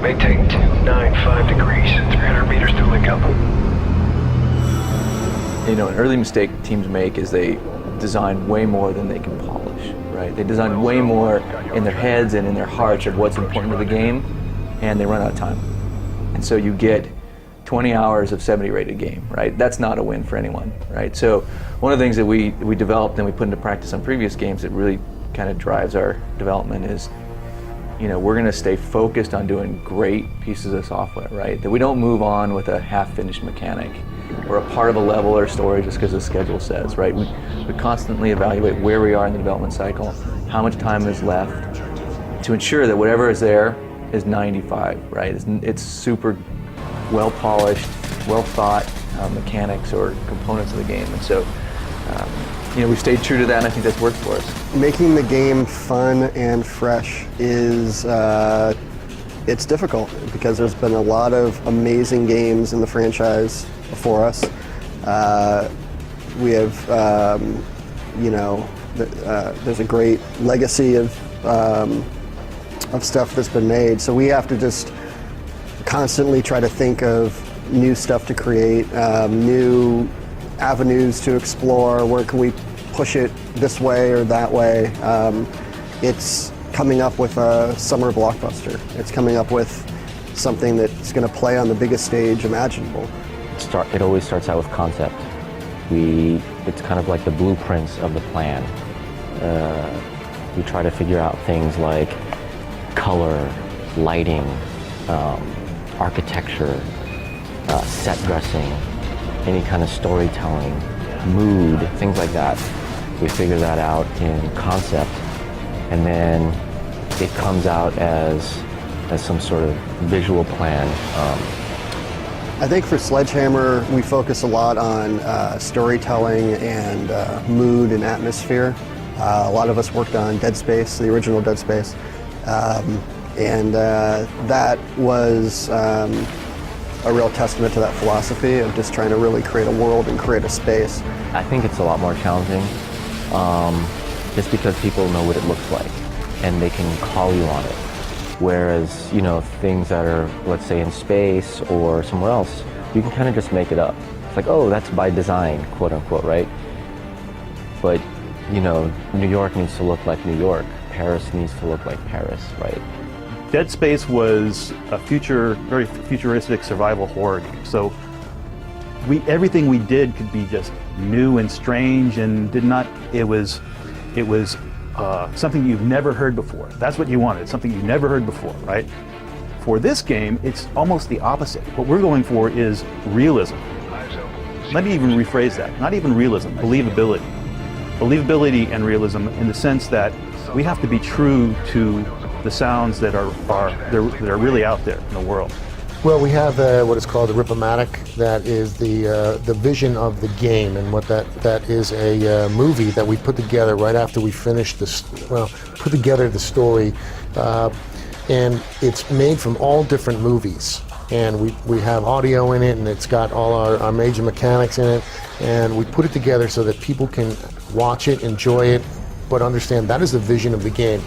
Maintain 295 degrees, 300 meters to link up. You know, an early mistake teams make is they design way more than they can polish, right? They design way more in their heads and in their hearts of what's important to the game, and they run out of time. And so you get 20 hours of 70 rated game, right? That's not a win for anyone, right? So one of the things that we developed and we put into practice on previous games that really kind of drives our development is, you know, we're going to stay focused on doing great pieces of software, right? That we don't move on with a half-finished mechanic or a part of a level or story just because the schedule says, right? We constantly evaluate where we are in the development cycle, how much time is left, to ensure that whatever is there is 95, right? It's super well polished, well thought mechanics or components of the game, and so you know, we've stayed true to that, and I think that's worked for us. Making the game fun and fresh is it's difficult because there's been a lot of amazing games in the franchise before us. We have, you know, there's a great legacy of stuff that's been made, so we have to just constantly try to think of new stuff to create, new avenues to explore. Where can we push it this way or that way? It's coming up with a summer blockbuster. It's coming up with something that's going to play on the biggest stage imaginable. It always starts out with concept. It's kind of like the blueprints of the plan. We try to figure out things like color, lighting, architecture, set dressing, any kind of storytelling, mood, things like that. We figure that out in concept, and then it comes out as some sort of visual plan. I think for Sledgehammer, we focus a lot on storytelling and mood and atmosphere. A lot of us worked on Dead Space, the original Dead Space, and that was a real testament to that philosophy of just trying to really create a world and create a space. I think it's a lot more challenging just because people know what it looks like and they can call you on it. Whereas, you know, things that are, let's say, in space or somewhere else, you can kind of just make it up. It's like, oh, that's by design, quote unquote, right? But, you know, New York needs to look like New York. Paris needs to look like Paris, right? Dead Space was a very futuristic survival horror game. So everything we did could be just new and strange, and it was something you've never heard before. That's what you wanted, something you've never heard before, right? For this game, it's almost the opposite. What we're going for is realism. Let me even rephrase that. Not even realism, believability. Believability and realism in the sense that we have to be true to the sounds that are really out there in the world. Well, we have what is called the Rip-O-Matic. That is the vision of the game, and what that is a movie that we put together right after we finished put together the story, and it's made from all different movies. And we have audio in it, and it's got all our major mechanics in it, and we put it together so that people can watch it, enjoy it, but understand that is the vision of the game.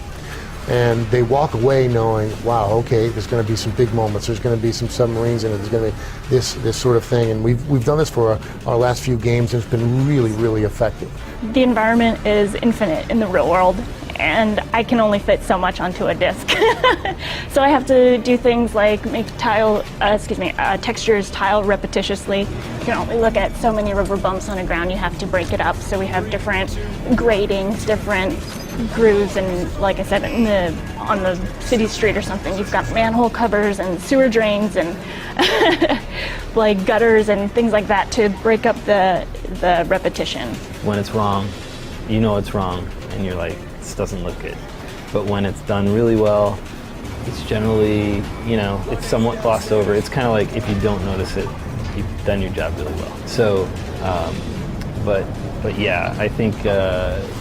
And they walk away knowing, wow, okay, there's going to be some big moments, there's going to be some submarines in it, there's going to be this sort of thing. And we've done this for our last few games, and it's been really, really effective. The environment is infinite in the real world, and I can only fit so much onto a disc. So I have to do things like make textures tile repetitiously. You can only look at so many river bumps on the ground, you have to break it up. So we have different gradings, different grooves, and like I said, on the city street or something, you've got manhole covers and sewer drains and like gutters and things like that to break up the repetition. When it's wrong, you know it's wrong, and you're like, this doesn't look good. But when it's done really well, it's generally, you know, it's somewhat glossed over. It's kind of like if you don't notice it, you've done your job really well. So, but yeah, I think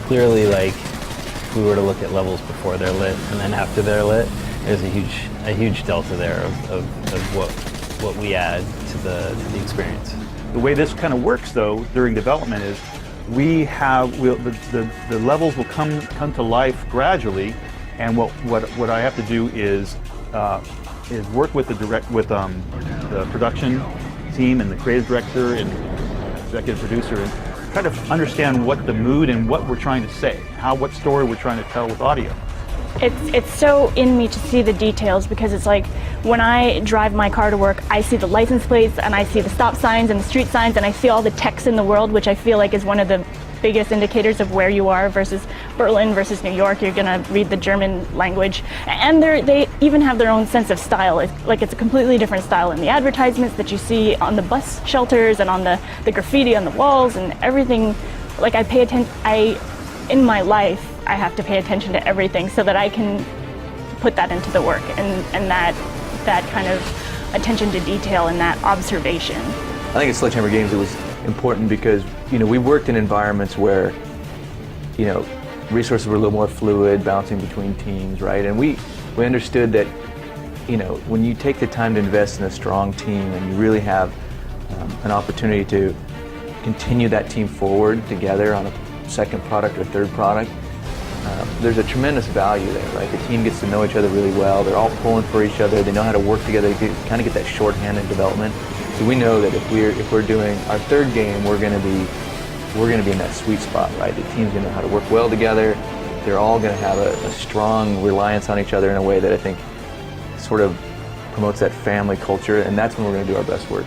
clearly, like, if we were to look at levels before they're lit and then after they're lit, there's a huge delta there of what we add to the experience. The way this kind of works, though, during development is the levels will come to life gradually, and what I have to do is is work with the production team and the creative director and executive producer and kind of understand what the mood and what we're trying to say, what story we're trying to tell with audio. It's so in me to see the details, because it's like when I drive my car to work, I see the license plates and I see the stop signs and the street signs and I see all the text in the world, which I feel like is one of the biggest indicators of where you are versus Berlin versus New York. You're gonna read the German language, and they even have their own sense of style. It's a completely different style in the advertisements that you see on the bus shelters and on the graffiti on the walls and everything. Like in my life, I have to pay attention to everything so that I can put that into the work, and that kind of attention to detail and that observation. I think at Sledgehammer Games it was important because, we worked in environments where, resources were a little more fluid, bouncing between teams, right? And we understood that, when you take the time to invest in a strong team and you really have an opportunity to continue that team forward together on a second product or third product, there's a tremendous value there, right? The team gets to know each other really well. They're all pulling for each other. They know how to work together. They kind of get that shorthand development. So we know that if we're doing our third game, we're going to be in that sweet spot, right? The team's going to know how to work well together. They're all going to have a strong reliance on each other in a way that I think sort of promotes that family culture, and that's when we're going to do our best work.